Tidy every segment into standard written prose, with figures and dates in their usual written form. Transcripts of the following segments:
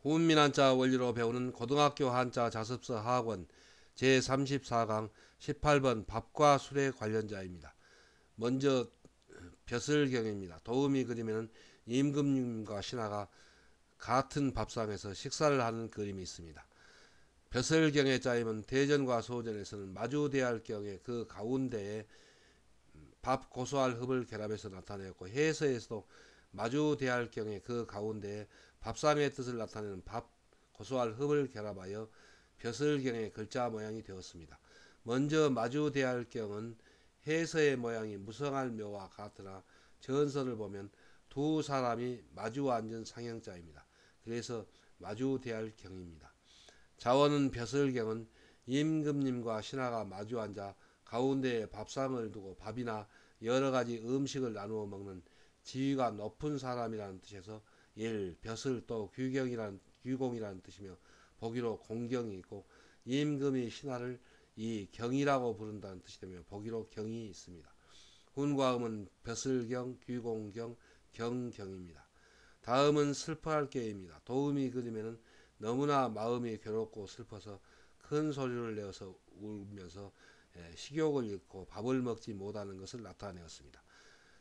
훈민 한자 원리로 배우는 고등학교 한자 자습서 하학원 제34강 18번 밥과 술에 관련자입니다. 먼저 벼슬경입니다. 도우미 그림에는 임금님과 신하가 같은 밥상에서 식사를 하는 그림이 있습니다. 벼슬경의 짜임은 대전과 소전에서는 마주대할 경에 그 가운데에 밥 고소할 흡을 결합해서 나타내었고, 해서에서도 마주대할 경에 그 가운데에 밥상의 뜻을 나타내는 밥 고소할 흡을 결합하여 벼슬경의 글자 모양이 되었습니다. 먼저 마주대할 경은 해서의 모양이 무성할 묘와 같으나 전선을 보면 두 사람이 마주 앉은 상형자입니다. 그래서 마주대할 경입니다. 자원은 벼슬경은 임금님과 신하가 마주 앉아 가운데에 밥상을 두고 밥이나 여러 가지 음식을 나누어 먹는 지위가 높은 사람이라는 뜻에서 일, 벼슬 또 규공이라는 뜻이며 보기로 공경이 있고, 임금이 신하를 이 경이라고 부른다는 뜻이 되며 보기로 경이 있습니다. 훈과음은 벼슬경, 규공경, 경경입니다. 다음은 슬퍼할 게입니다. 도우미 그림에는 너무나 마음이 괴롭고 슬퍼서 큰 소리를 내어서 울면서 식욕을 잃고 밥을 먹지 못하는 것을 나타내었습니다.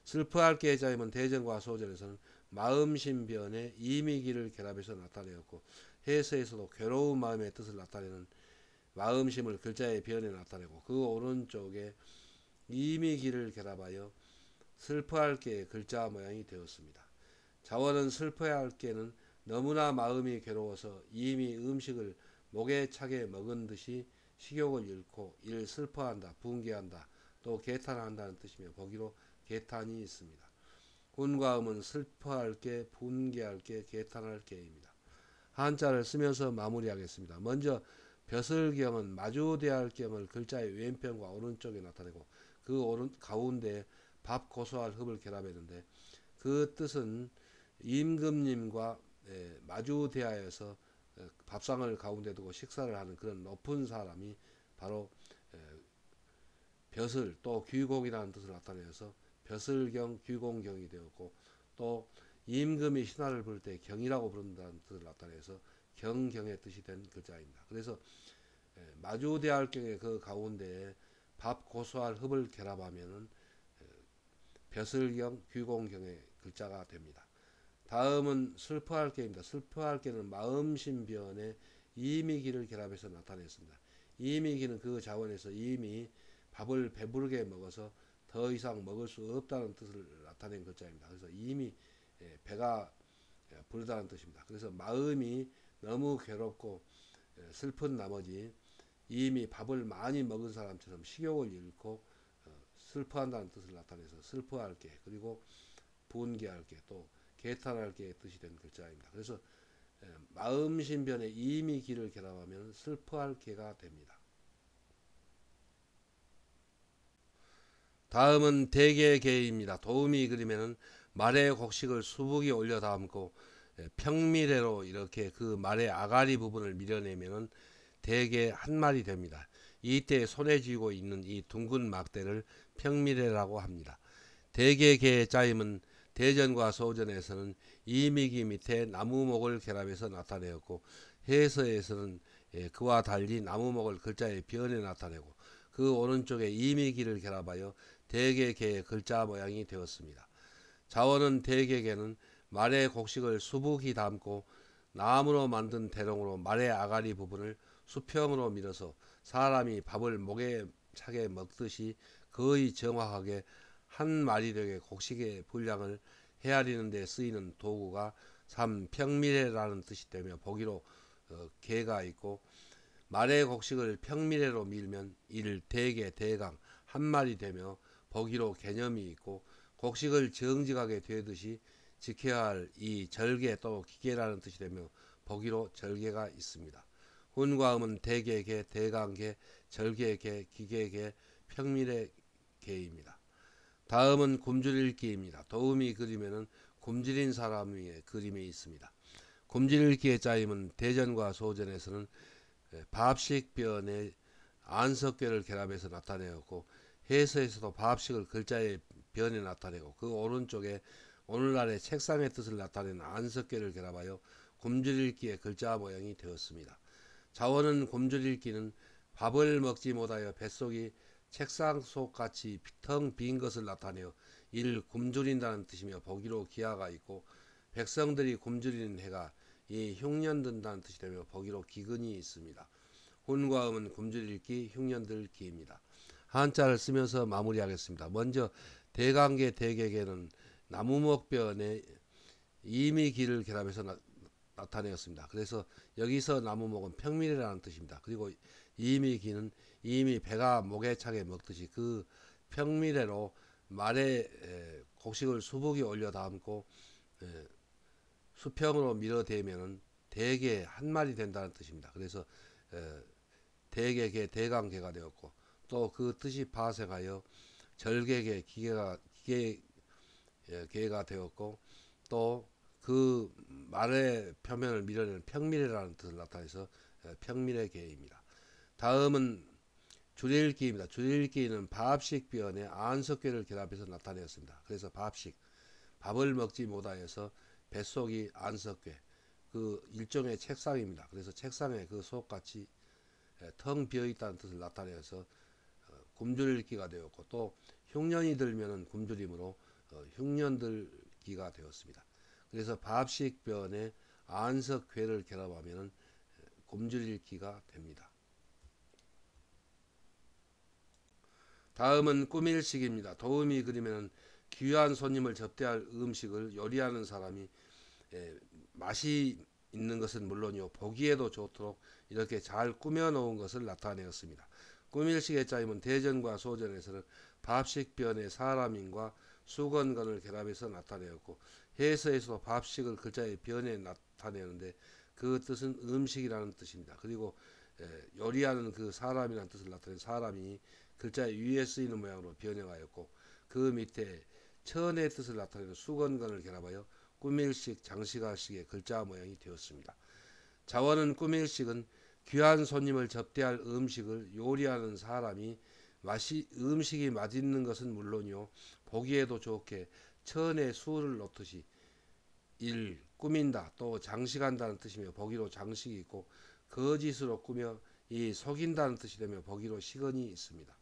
슬퍼할 게자임은 대전과 소전에서는 마음신변에 이미기를 결합해서 나타내었고, 해서에서도 괴로운 마음의 뜻을 나타내는 마음심을 글자의 변에 나타내고, 그 오른쪽에 이미기를 결합하여 슬퍼할 게의 글자 모양이 되었습니다. 자원은 슬퍼야 할 게는 너무나 마음이 괴로워서 이미 음식을 목에 차게 먹은 듯이 식욕을 잃고 일 슬퍼한다, 분개한다, 또 개탄한다는 뜻이며 보기로 개탄이 있습니다. 훈과 음은 슬퍼할 게, 분개할 게, 개탄할 게입니다. 한자를 쓰면서 마무리하겠습니다. 먼저 벼슬경은 마주대할 경을 글자의 왼편과 오른쪽에 나타내고, 그 오른 가운데에 밥 고소할 흡을 결합했는데, 그 뜻은 임금님과 마주대하여서 밥상을 가운데 두고 식사를 하는 그런 높은 사람이 바로 벼슬 또 규공이라는 뜻을 나타내서 벼슬경 규공경이 되었고, 또 임금이 신하를 부를 때 경이라고 부른다는 뜻을 나타내서 경경의 뜻이 된 글자입니다. 그래서 마주대할 경의 그 가운데에 밥 고소할 흡을 결합하면은 벼슬경 규공경의 글자가 됩니다. 다음은 슬퍼할 게입니다. 슬퍼할 게는 마음신변에 이미기를 결합해서 나타냈습니다. 이미기는 그 자원에서 이미 밥을 배부르게 먹어서 더 이상 먹을 수 없다는 뜻을 나타낸 글자입니다. 그래서 이미 배가 부르다는 뜻입니다. 그래서 마음이 너무 괴롭고 슬픈 나머지 이미 밥을 많이 먹은 사람처럼 식욕을 잃고 슬퍼한다는 뜻을 나타내서 슬퍼할 게, 그리고 분개할 게, 또 개탄할 게의 뜻이 된 글자입니다. 그래서 마음신변에 이미 기를 결합하면 슬퍼할 게가 됩니다. 다음은 대개개입니다. 도우미 그림에는 말의 곡식을 수북이 올려 담고 평미래로 이렇게 그 말의 아가리 부분을 밀어내면 대개 한 말이 됩니다. 이때 손에 쥐고 있는 이 둥근 막대를 평미래라고 합니다. 대개개의 짜임은 대전과 소전에서는 이미기 밑에 나무목을 결합해서 나타내었고, 해서에서는 그와 달리 나무목을 글자의 변에 나타내고, 그 오른쪽에 이미기를 결합하여 대개개의 글자 모양이 되었습니다. 자원은 대개개는 말의 곡식을 수북이 담고 나무로 만든 대롱으로 말의 아가리 부분을 수평으로 밀어서 사람이 밥을 목에 차게 먹듯이 거의 정확하게 한 마리력의 곡식의 분량을 헤아리는 데 쓰이는 도구가 삼평미래라는 뜻이 되며 보기로 개가 있고, 말의 곡식을 평미래로 밀면 일 대개 대강 한 마리 되며 보기로 개념이 있고, 곡식을 정직하게 되듯이 지켜야 할 이 절개 또 기계라는 뜻이 되며 보기로 절개가 있습니다. 훈과음은 대개개, 대강개, 절개개, 기계개, 평미래개입니다. 다음은 굶주릴기입니다. 도우미 그림에는 굶주린 사람의 그림이 있습니다. 굶주릴기의 짜임은 대전과 소전에서는 밥식변에 안석괴를 결합해서 나타내었고, 해서에서도 밥식을 글자의 변에 나타내고, 그 오른쪽에 오늘날의 책상의 뜻을 나타내는 안석괴를 결합하여 굶주릴기의 글자 모양이 되었습니다. 자원은 굶주릴기는 밥을 먹지 못하여 뱃속이 책상 속같이 텅 빈 것을 나타내어 이를 굶주린다는 뜻이며 보기로 기하가 있고, 백성들이 굶주리는 해가 이 흉년든다는 뜻이 되며 보기로 기근이 있습니다. 혼과 음은 굶주릴기, 흉년들기입니다. 한자를 쓰면서 마무리하겠습니다. 먼저 대강계 대개계는 나무목변에 이미기를 결합해서 나타내었습니다. 그래서 여기서 나무목은 평밀이라는 뜻입니다. 그리고 이미기는 이미 배가 목에 차게 먹듯이 그 평밀해로 말에 곡식을 수북이 올려 담고 수평으로 밀어대면은 대개 한 마리 된다는 뜻입니다. 그래서 대개계 대강계가 되었고, 또 그 뜻이 파생하여 절개계 기계가 되었고, 또 그 말의 표면을 밀어내는 평밀이라는 뜻을 나타내서 평밀의 계입니다. 다음은 줄일기입니다. 줄일기는 밥식 변에 안석괴를 결합해서 나타내었습니다. 그래서 밥식, 밥을 먹지 못하여서 뱃속이 안석괴, 그 일종의 책상입니다. 그래서 책상에 그 속같이 텅 비어 있다는 뜻을 나타내어서 굶주릴기가 되었고, 또 흉년이 들면은 굶주림으로 흉년들기가 되었습니다. 그래서 밥식 변에 안석괴를 결합하면은 굶주릴기가 됩니다. 다음은 꾸밀식입니다. 도움이 그리면 귀한 손님을 접대할 음식을 요리하는 사람이 맛이 있는 것은 물론이요, 보기에도 좋도록 이렇게 잘 꾸며 놓은 것을 나타내었습니다. 꾸밀식의 짜임은 대전과 소전에서는 밥식 변의 사람인과 수건건을 결합해서 나타내었고, 해서에서도 밥식을 글자의 변에 나타내는데 그 뜻은 음식이라는 뜻입니다. 그리고 요리하는 그 사람이라는 뜻을 나타낸 사람이 글자의 위에 쓰이는 모양으로 변형하였고, 그 밑에 천의 뜻을 나타내는 수건건을 결합하여 꾸밀식, 장식할식의 글자 모양이 되었습니다. 자원은 꾸밀식은 귀한 손님을 접대할 음식을 요리하는 사람이 음식이 맛있는 것은 물론이요, 보기에도 좋게 천에 수를 놓듯이 일 꾸민다, 또 장식한다는 뜻이며 보기로 장식이 있고, 거짓으로 꾸며 이 속인다는 뜻이 되며 보기로 시건이 있습니다.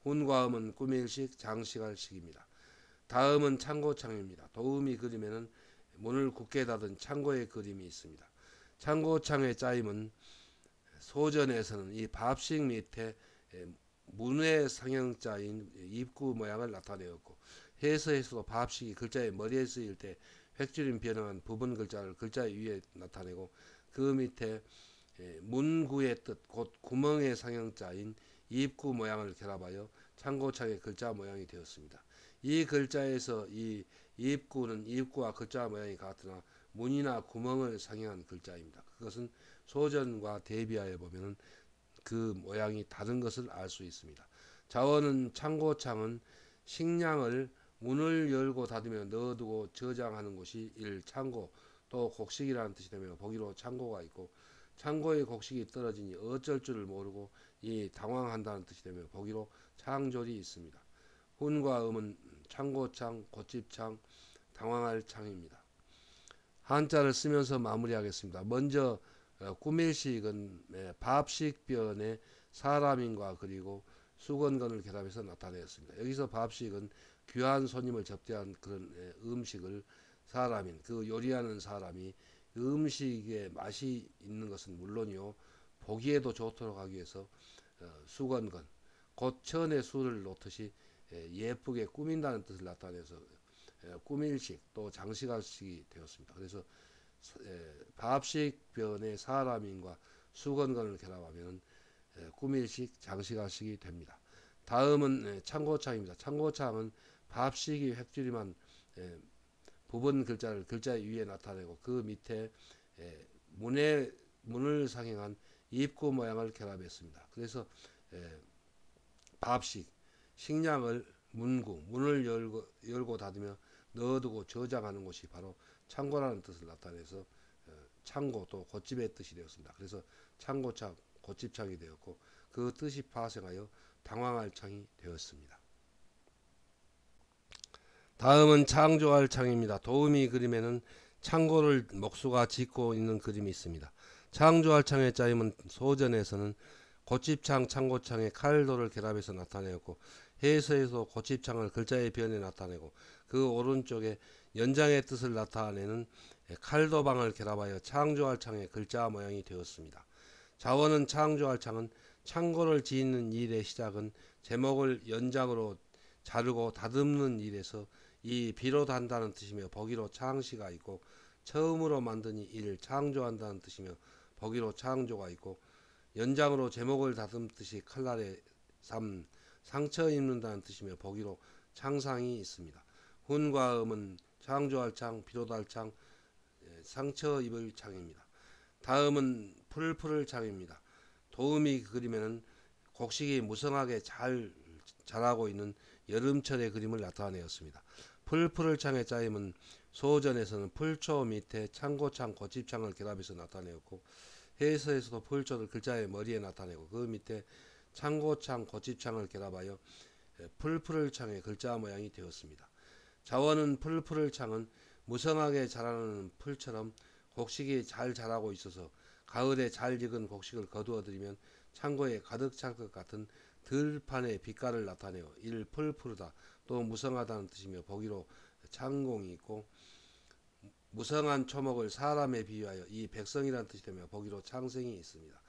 혼과 음은 꾸밀식, 장식할식입니다. 다음은 창고창입니다. 도움이 그림에는 문을 굳게 닫은 창고의 그림이 있습니다. 창고창의 짜임은 소전에서는 이 밥식 밑에 문의 상형자인 입구 모양을 나타내었고, 해서에서도 밥식이 글자의 머리에 쓰일 때 획줄임 변형한 부분 글자를 글자 위에 나타내고, 그 밑에 문구의 뜻, 곧 구멍의 상형자인 입구 모양을 결합하여 창고창의 글자 모양이 되었습니다. 이 글자에서 이 입구는 입구와 글자 모양이 같으나 문이나 구멍을 상징한 글자입니다. 그것은 소전과 대비하여 보면 그 모양이 다른 것을 알 수 있습니다. 자원은 창고창은 식량을 문을 열고 닫으며 넣어두고 저장하는 곳이 창고, 또 곡식이라는 뜻이 되며 보기로 창고가 있고, 창고의 곡식이 떨어지니 어쩔 줄을 모르고 이 당황한다는 뜻이 되며 보기로 창졸이 있습니다. 혼과 음은 창고창, 고집창, 당황할 창입니다. 한자를 쓰면서 마무리하겠습니다. 먼저 꾸밀식은 밥식 변에 사람인과 그리고 수건건을 결합해서 나타내었습니다. 여기서 밥식은 귀한 손님을 접대한 그런 음식을 사람인, 그 요리하는 사람이 음식에 맛이 있는 것은 물론이요, 보기에도 좋도록 하기 위해서 수건건, 곧 천의 수를 놓듯이 예쁘게 꾸민다는 뜻을 나타내서 꾸밀식, 또 장식할식이 되었습니다. 그래서 밥식 변의 사람인과 수건건을 결합하면 꾸밀식, 장식할식이 됩니다. 다음은 창고창입니다. 창고창은 밥식이 획줄임한 부분 글자를 글자 위에 나타내고, 그 밑에 문을 상행한 입구 모양을 결합했습니다. 그래서 밥식, 식량을 문을 열고 닫으며 넣어두고 저장하는 곳이 바로 창고라는 뜻을 나타내서 창고, 또 곶집의 뜻이 되었습니다. 그래서 창고창, 곶집창이 되었고, 그 뜻이 파생하여 당황할 창이 되었습니다. 다음은 창조할 창입니다. 도우미 그림에는 창고를 목수가 짓고 있는 그림이 있습니다. 창조할 창의 짜임은 소전에서는 고집창, 창고창의 칼도를 결합해서 나타내었고, 해서에서 고집창을 글자의 변에 나타내고, 그 오른쪽에 연장의 뜻을 나타내는 칼도방을 결합하여 창조할 창의 글자 모양이 되었습니다. 자원은 창조할 창은 창고를 짓는 일의 시작은 제목을 연장으로 자르고 다듬는 일에서 이 비롯한다는 뜻이며, 보기로 창시가 있고, 처음으로 만든 일 창조한다는 뜻이며, 보기로 창조가 있고, 연장으로 제목을 다듬듯이 칼날에 상처 입는다는 뜻이며, 보기로 창상이 있습니다. 훈과 음은 창조할 창, 비롯할 창, 상처 입을 창입니다. 다음은 풀풀을 창입니다. 도우미 그림에는 곡식이 무성하게 잘 자라고 있는 여름철의 그림을 나타내었습니다. 풀풀을 창의 짜임은 소전에서는 풀초 밑에 창고창, 고집창을 결합해서 나타내었고, 해서에서도 풀초를 글자의 머리에 나타내고, 그 밑에 창고창, 고집창을 결합하여 풀풀을 창의 글자 모양이 되었습니다. 자원은 풀풀을 창은 무성하게 자라는 풀처럼 곡식이 잘 자라고 있어서 가을에 잘 익은 곡식을 거두어들이면 창고에 가득 찰 것 같은 들판의 빛깔을 나타내어 이를 풀푸르다, 또 무성하다는 뜻이며, 보기로 창공이 있고, 무성한 초목을 사람에 비유하여 이 백성이라는 뜻이 되며, 보기로 창생이 있습니다.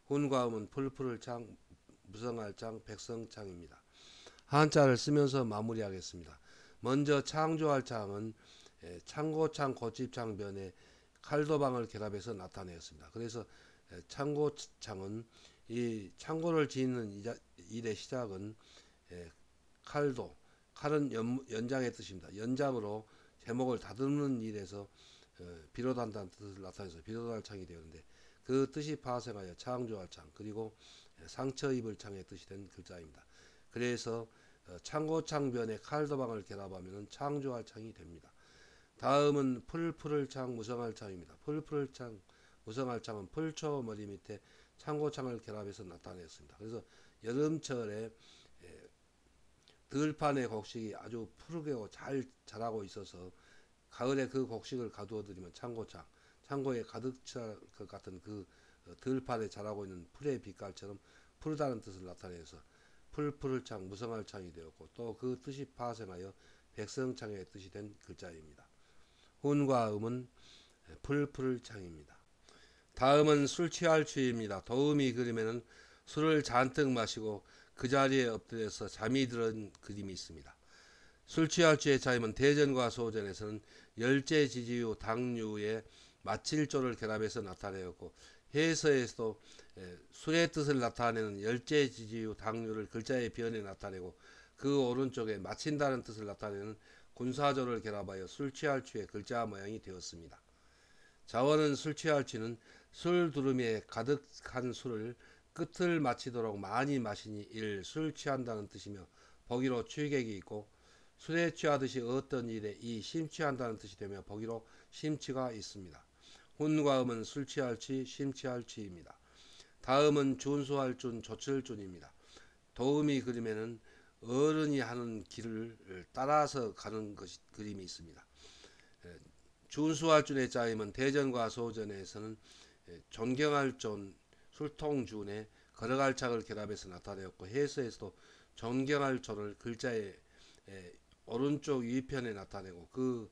훈과 음은 풀푸를 창, 무성할 창, 백성창입니다. 한자를 쓰면서 마무리하겠습니다. 먼저 창조할 창은 창고창, 고집창 변에 칼도방을 결합해서 나타내었습니다. 그래서 창고창은 이 창고를 짓는 일의 시작은 칼도, 칼은 연장의 뜻입니다. 연장으로 제목을 다듬는 일에서 비롯한다는 뜻을 나타내서 비롯할 창이 되었는데, 그 뜻이 파생하여 창조할 창, 그리고 상처 입을 창의 뜻이 된 글자입니다. 그래서 창고창변에 칼도방을 결합하면 창조할 창이 됩니다. 다음은 풀풀을 창, 무성할 창입니다. 풀풀을 창, 무성할 창은 풀초 머리 밑에 창고창을 결합해서 나타냈습니다. 그래서 여름철에 들판의 곡식이 아주 푸르게 잘 자라고 있어서 가을에 그 곡식을 가두어들이면 창고창, 창고에 가득 찰 것 같은 그 들판에 자라고 있는 풀의 빛깔처럼 푸르다는 뜻을 나타내서 풀푸를 창, 무성할 창이 되었고, 또 그 뜻이 파생하여 백성창의 뜻이 된 글자입니다. 훈과 음은 풀풀을 창입니다. 다음은 술 취할 취입니다. 도우미 그림에는 술을 잔뜩 마시고 그 자리에 엎드려서 잠이 드는 그림이 있습니다. 술 취할 취의 차임은 대전과 소전에서는 열제지지유 당류의 마칠조를 결합해서 나타내었고, 해서에서도 술의 뜻을 나타내는 열제지지유 당류를 글자의 변에 나타내고, 그 오른쪽에 마친다는 뜻을 나타내는 군사조를 결합하여 술 취할 취의 글자 모양이 되었습니다. 자원은 술 취할 취는 술 두루미에 가득한 술을 끝을 마치도록 많이 마시니 일 술 취한다는 뜻이며, 보기로 취객이 있고, 술에 취하듯이 어떤 일에 이 심취한다는 뜻이 되며, 보기로 심취가 있습니다. 훈과 음은 술 취할 취, 심취할 취입니다. 다음은 준수할 준, 조칠 준입니다. 도우미 그림에는 어른이 하는 길을 따라서 가는 그림이 있습니다. 준수할 준의 짜임은 대전과 소전에서는 존경할 존, 술통준에 걸어갈 착을 결합해서 나타내었고, 해서에서도 존경할 존을 글자의 오른쪽 위편에 나타내고, 그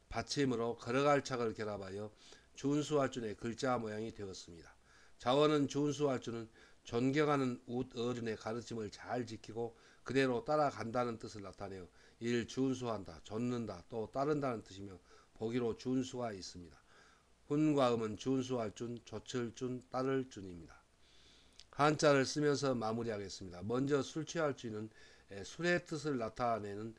받침으로 걸어갈 착을 결합하여 준수할 준의 글자 모양이 되었습니다. 자원은 준수할 준은 존경하는 어른의 가르침을 잘 지키고 그대로 따라간다는 뜻을 나타내어 일 준수한다, 좇는다, 또 따른다는 뜻이며, 보기로 준수가 있습니다. 훈과 음은 준수할 준, 조칠 준, 따를 준입니다. 한자를 쓰면서 마무리하겠습니다. 먼저 술 취할 준은 술의 뜻을 나타내는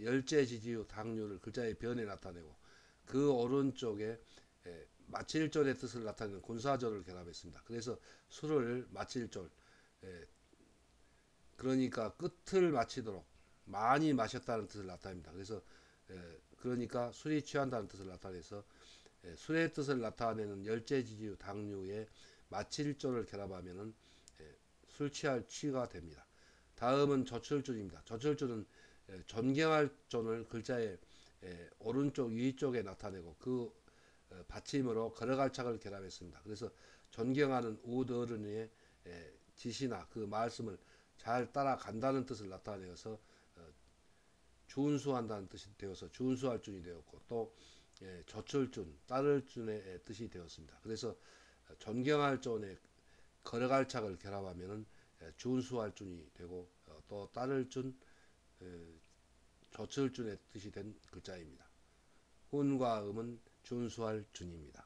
열제지지유 당류를 글자의 변에 나타내고, 그 오른쪽에 마칠졸의 뜻을 나타내는 군사졸을 결합했습니다. 그래서 술을 마칠졸, 그러니까 끝을 마치도록 많이 마셨다는 뜻을 나타냅니다. 그래서 그러니까 술이 취한다는 뜻을 나타내서 술의 뜻을 나타내는 열제지지유 당류에 마칠졸을 결합하면 술 취할 취가 됩니다. 다음은 조철존입니다. 조철존은 존경할 존을 글자의 오른쪽 위쪽에 나타내고, 그 받침으로 걸어갈착을 결합했습니다. 그래서 존경하는 우어른의 지시나 그 말씀을 잘 따라간다는 뜻을 나타내어서 준수한다는 뜻이 되어서 준수할 준이 되었고, 또 좇을 준, 따를 준의 뜻이 되었습니다. 그래서 존경할 존에 걸어갈착을 결합하면은 준수할 준이 되고, 또 따를 준, 좇을 준의 뜻이 된 글자입니다. 훈과 음은 준수할 준입니다.